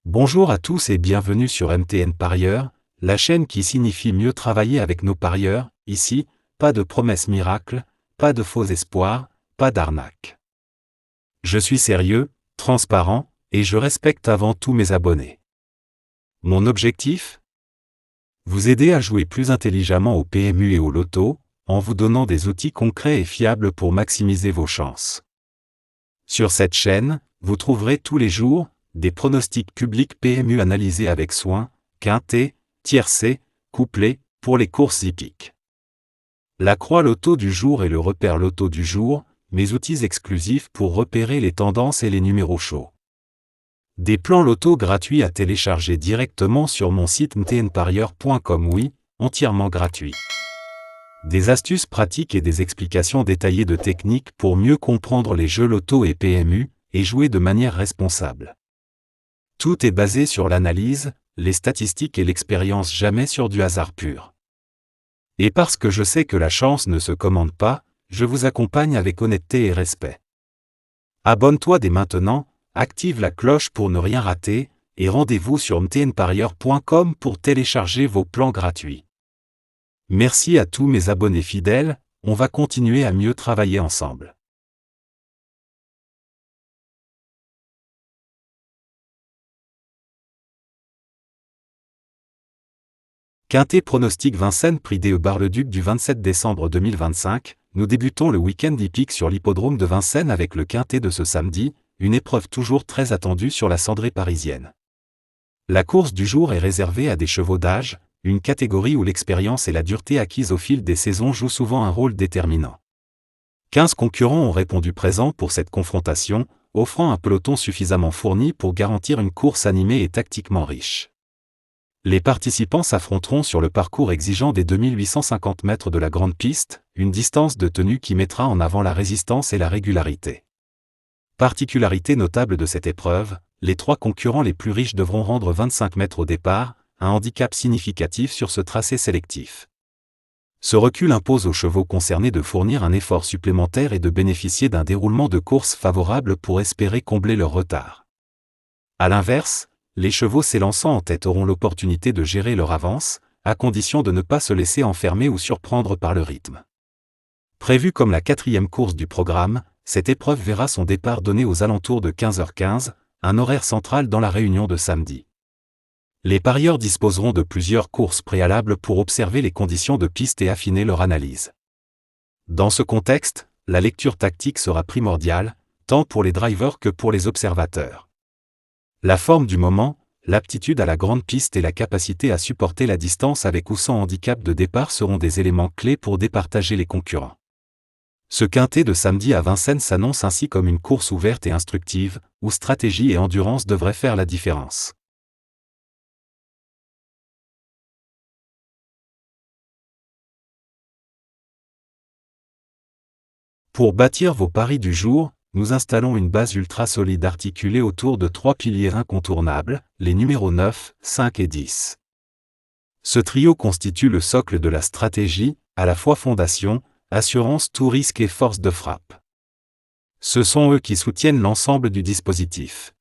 Bonjour à tous et bienvenue sur MTN Parieur, la chaîne qui signifie mieux travailler avec nos parieurs. Ici, pas de promesses miracles, pas de faux espoirs, pas d'arnaque. Je suis sérieux, transparent, et je respecte avant tout mes abonnés. Mon objectif ? Vous aider à jouer plus intelligemment au PMU et au loto, en vous donnant des outils concrets et fiables pour maximiser vos chances. Sur cette chaîne, vous trouverez tous les jours des pronostics publics PMU analysés avec soin, quinté, tiercé, couplé, pour les courses hippiques. La croix loto du jour et le repère loto du jour, mes outils exclusifs pour repérer les tendances et les numéros chauds. Des plans loto gratuits à télécharger directement sur mon site mtnparieur.com, oui, entièrement gratuit. Des astuces pratiques et des explications détaillées de techniques pour mieux comprendre les jeux loto et PMU, et jouer de manière responsable. Tout est basé sur l'analyse, les statistiques et l'expérience, jamais sur du hasard pur. Et parce que je sais que la chance ne se commande pas, je vous accompagne avec honnêteté et respect. Abonne-toi dès maintenant, active la cloche pour ne rien rater, et rendez-vous sur mtnparieur.com pour télécharger vos plans gratuits. Merci à tous mes abonnés fidèles, on va continuer à mieux travailler ensemble. Quinté pronostic Vincennes Prix DE Bar-le-Duc du 27 décembre 2025, nous débutons le week-end hippique sur l'hippodrome de Vincennes avec le quinté de ce samedi, une épreuve toujours très attendue sur la cendrée parisienne. La course du jour est réservée à des chevaux d'âge, une catégorie où l'expérience et la dureté acquise au fil des saisons jouent souvent un rôle déterminant. 15 concurrents ont répondu présents pour cette confrontation, offrant un peloton suffisamment fourni pour garantir une course animée et tactiquement riche. Les participants s'affronteront sur le parcours exigeant des 2850 mètres de la grande piste, une distance de tenue qui mettra en avant la résistance et la régularité. Particularité notable de cette épreuve, les 3 concurrents les plus riches devront rendre 25 mètres au départ, un handicap significatif sur ce tracé sélectif. Ce recul impose aux chevaux concernés de fournir un effort supplémentaire et de bénéficier d'un déroulement de course favorable pour espérer combler leur retard. À l'inverse, les chevaux s'élançant en tête auront l'opportunité de gérer leur avance, à condition de ne pas se laisser enfermer ou surprendre par le rythme. Prévue comme la 4e course du programme, cette épreuve verra son départ donné aux alentours de 15h15, un horaire central dans la réunion de samedi. Les parieurs disposeront de plusieurs courses préalables pour observer les conditions de piste et affiner leur analyse. Dans ce contexte, la lecture tactique sera primordiale, tant pour les drivers que pour les observateurs. La forme du moment, l'aptitude à la grande piste et la capacité à supporter la distance avec ou sans handicap de départ seront des éléments clés pour départager les concurrents. Ce quinté de samedi à Vincennes s'annonce ainsi comme une course ouverte et instructive, où stratégie et endurance devraient faire la différence. Pour bâtir vos paris du jour, nous installons une base ultra solide articulée autour de 3 piliers incontournables, les numéros 9, 5 et 10. Ce trio constitue le socle de la stratégie, à la fois fondation, assurance tout risque et force de frappe. Ce sont eux qui soutiennent l'ensemble du dispositif.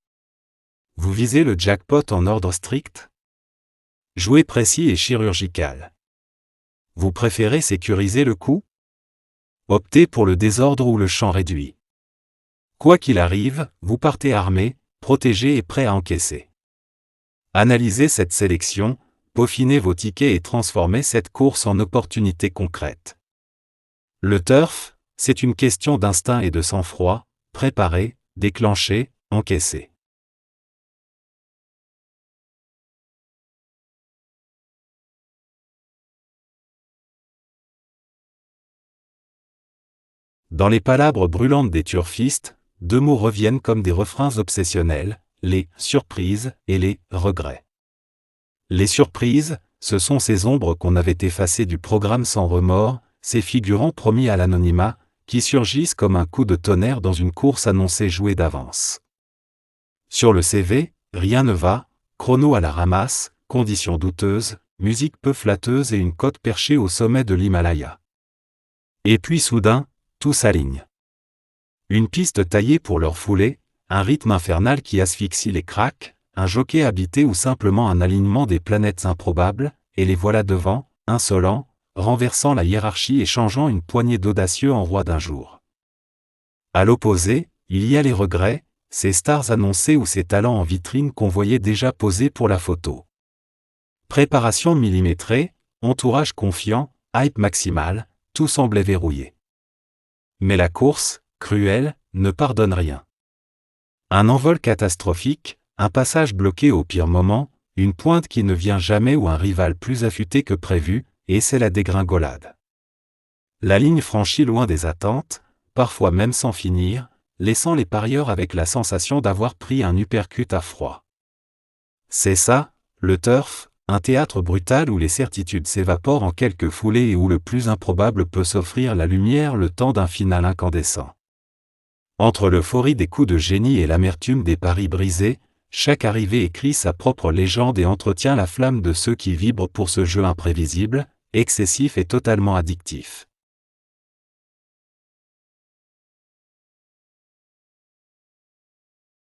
Vous visez le jackpot en ordre strict ? Jouer précis et chirurgical. Vous préférez sécuriser le coup ? Optez pour le désordre ou le champ réduit. Quoi qu'il arrive, vous partez armé, protégé et prêt à encaisser. Analysez cette sélection, peaufinez vos tickets et transformez cette course en opportunité concrète. Le turf, c'est une question d'instinct et de sang-froid, préparer, déclencher, encaisser. Dans les palabres brûlantes des turfistes, 2 mots reviennent comme des refrains obsessionnels, les « surprises » et les « regrets ». Les surprises, ce sont ces ombres qu'on avait effacées du programme sans remords, ces figurants promis à l'anonymat, qui surgissent comme un coup de tonnerre dans une course annoncée jouée d'avance. Sur le CV, rien ne va, chrono à la ramasse, conditions douteuses, musique peu flatteuse et une cote perchée au sommet de l'Himalaya. Et puis soudain, tout s'aligne. Une piste taillée pour leur foulée, un rythme infernal qui asphyxie les cracks, un jockey habité ou simplement un alignement des planètes improbables, et les voilà devant, insolents, renversant la hiérarchie et changeant une poignée d'audacieux en rois d'un jour. À l'opposé, il y a les regrets, ces stars annoncées ou ces talents en vitrine qu'on voyait déjà posés pour la photo. Préparation millimétrée, entourage confiant, hype maximal, tout semblait verrouillé. Mais la course, cruelle, ne pardonne rien. Un envol catastrophique, un passage bloqué au pire moment, une pointe qui ne vient jamais ou un rival plus affûté que prévu, et c'est la dégringolade. La ligne franchie loin des attentes, parfois même sans finir, laissant les parieurs avec la sensation d'avoir pris un uppercut à froid. C'est ça, le turf, un théâtre brutal où les certitudes s'évaporent en quelques foulées et où le plus improbable peut s'offrir la lumière le temps d'un final incandescent. Entre l'euphorie des coups de génie et l'amertume des paris brisés, chaque arrivée écrit sa propre légende et entretient la flamme de ceux qui vibrent pour ce jeu imprévisible, excessif et totalement addictif.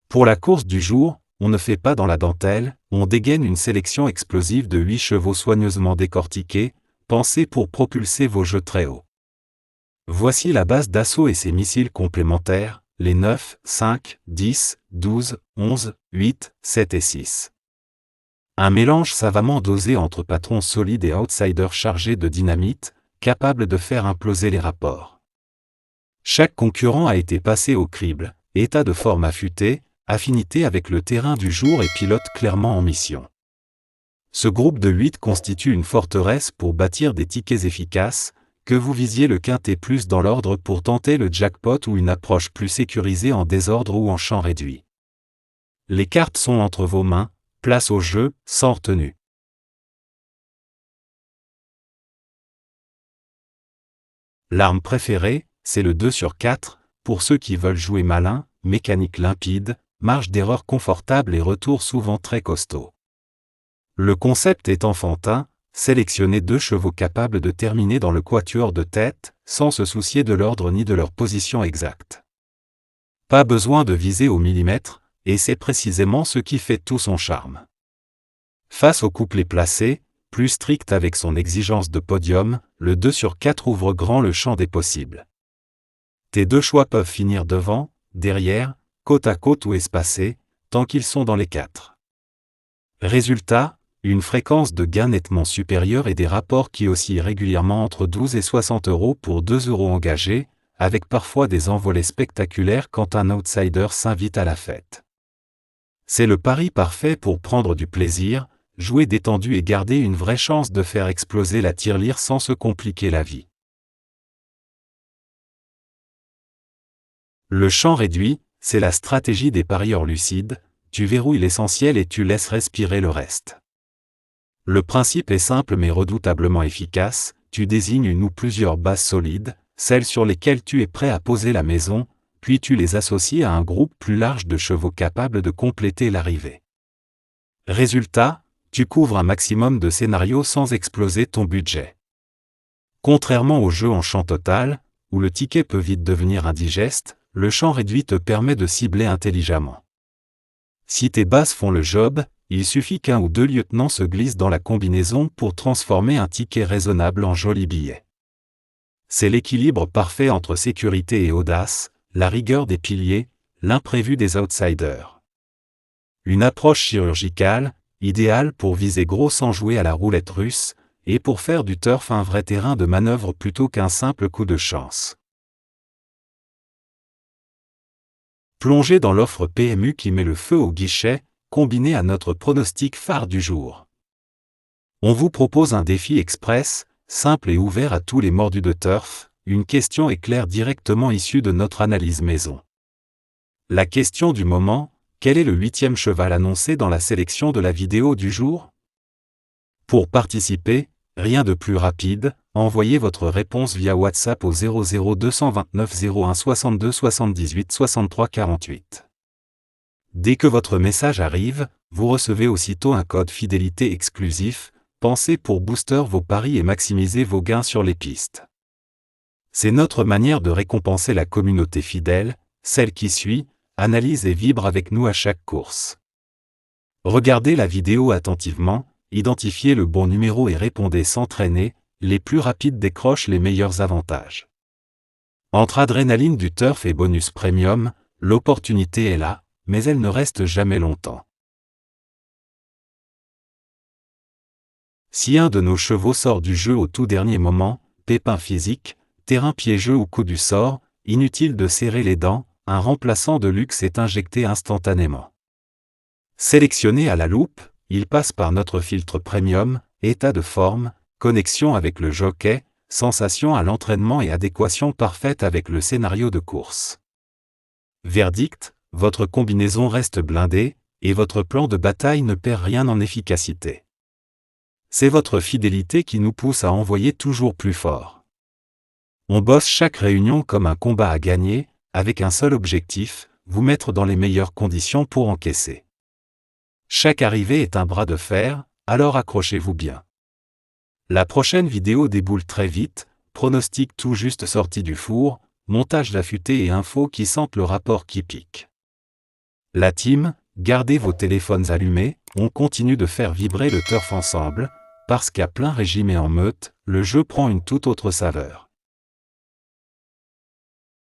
Pour la course du jour, on ne fait pas dans la dentelle, on dégaine une sélection explosive de 8 chevaux soigneusement décortiqués, pensés pour propulser vos jeux très haut. Voici la base d'assaut et ses missiles complémentaires, les 9, 5, 10, 12, 11, 8, 7 et 6. Un mélange savamment dosé entre patrons solides et outsiders chargés de dynamite, capables de faire imploser les rapports. Chaque concurrent a été passé au crible, état de forme affûté, affinité avec le terrain du jour et pilote clairement en mission. Ce groupe de 8 constitue une forteresse pour bâtir des tickets efficaces, que vous visiez le quintet plus dans l'ordre pour tenter le jackpot ou une approche plus sécurisée en désordre ou en champ réduit. Les cartes sont entre vos mains, place au jeu, sans retenue. L'arme préférée, c'est le 2 sur 4, pour ceux qui veulent jouer malin, mécanique limpide, marge d'erreur confortable et retour souvent très costaud. Le concept est enfantin, sélectionner 2 chevaux capables de terminer dans le quatuor de tête, sans se soucier de l'ordre ni de leur position exacte. Pas besoin de viser au millimètre, et c'est précisément ce qui fait tout son charme. Face au couplet placé, plus strict avec son exigence de podium, le 2 sur 4 ouvre grand le champ des possibles. Tes 2 choix peuvent finir devant, derrière, côte à côte ou espacés, tant qu'ils sont dans les 4. Résultat, une fréquence de gain nettement supérieure et des rapports qui oscillent régulièrement entre 12 et 60 € pour 2 € engagés, avec parfois des envolées spectaculaires quand un outsider s'invite à la fête. C'est le pari parfait pour prendre du plaisir, jouer détendu et garder une vraie chance de faire exploser la tirelire sans se compliquer la vie. Le champ réduit, c'est la stratégie des parieurs lucides, tu verrouilles l'essentiel et tu laisses respirer le reste. Le principe est simple mais redoutablement efficace, tu désignes une ou plusieurs bases solides, celles sur lesquelles tu es prêt à poser la maison, puis tu les associes à un groupe plus large de chevaux capables de compléter l'arrivée. Résultat, tu couvres un maximum de scénarios sans exploser ton budget. Contrairement au jeu en champ total, où le ticket peut vite devenir indigeste, le champ réduit te permet de cibler intelligemment. Si tes bases font le job, il suffit qu'un ou 2 lieutenants se glissent dans la combinaison pour transformer un ticket raisonnable en joli billet. C'est l'équilibre parfait entre sécurité et audace, la rigueur des piliers, l'imprévu des outsiders. Une approche chirurgicale, idéale pour viser gros sans jouer à la roulette russe, et pour faire du turf un vrai terrain de manœuvre plutôt qu'un simple coup de chance. Plongez dans l'offre PMU qui met le feu au guichet, combinée à notre pronostic phare du jour. On vous propose un défi express, simple et ouvert à tous les mordus de turf, une question éclair directement issue de notre analyse maison. La question du moment, quel est le 8e cheval annoncé dans la sélection de la vidéo du jour? Pour participer, rien de plus rapide, envoyez votre réponse via WhatsApp au 00229 01 62 78 63 48. Dès que votre message arrive, vous recevez aussitôt un code fidélité exclusif, pensé pour booster vos paris et maximiser vos gains sur les pistes. C'est notre manière de récompenser la communauté fidèle, celle qui suit, analyse et vibre avec nous à chaque course. Regardez la vidéo attentivement, identifiez le bon numéro et répondez sans traîner, les plus rapides décrochent les meilleurs avantages. Entre adrénaline du turf et bonus premium, l'opportunité est là, mais elle ne reste jamais longtemps. Si un de nos chevaux sort du jeu au tout dernier moment, pépin physique, terrain piégeux ou coup du sort, inutile de serrer les dents, un remplaçant de luxe est injecté instantanément. Sélectionné à la loupe, il passe par notre filtre premium, état de forme, connexion avec le jockey, sensation à l'entraînement et adéquation parfaite avec le scénario de course. Verdict, votre combinaison reste blindée, et votre plan de bataille ne perd rien en efficacité. C'est votre fidélité qui nous pousse à envoyer toujours plus fort. On bosse chaque réunion comme un combat à gagner, avec un seul objectif, vous mettre dans les meilleures conditions pour encaisser. Chaque arrivée est un bras de fer, alors accrochez-vous bien. La prochaine vidéo déboule très vite, pronostic tout juste sorti du four, montage affûté et infos qui sentent le rapport qui pique. La team, gardez vos téléphones allumés, on continue de faire vibrer le turf ensemble, parce qu'à plein régime et en meute, le jeu prend une toute autre saveur.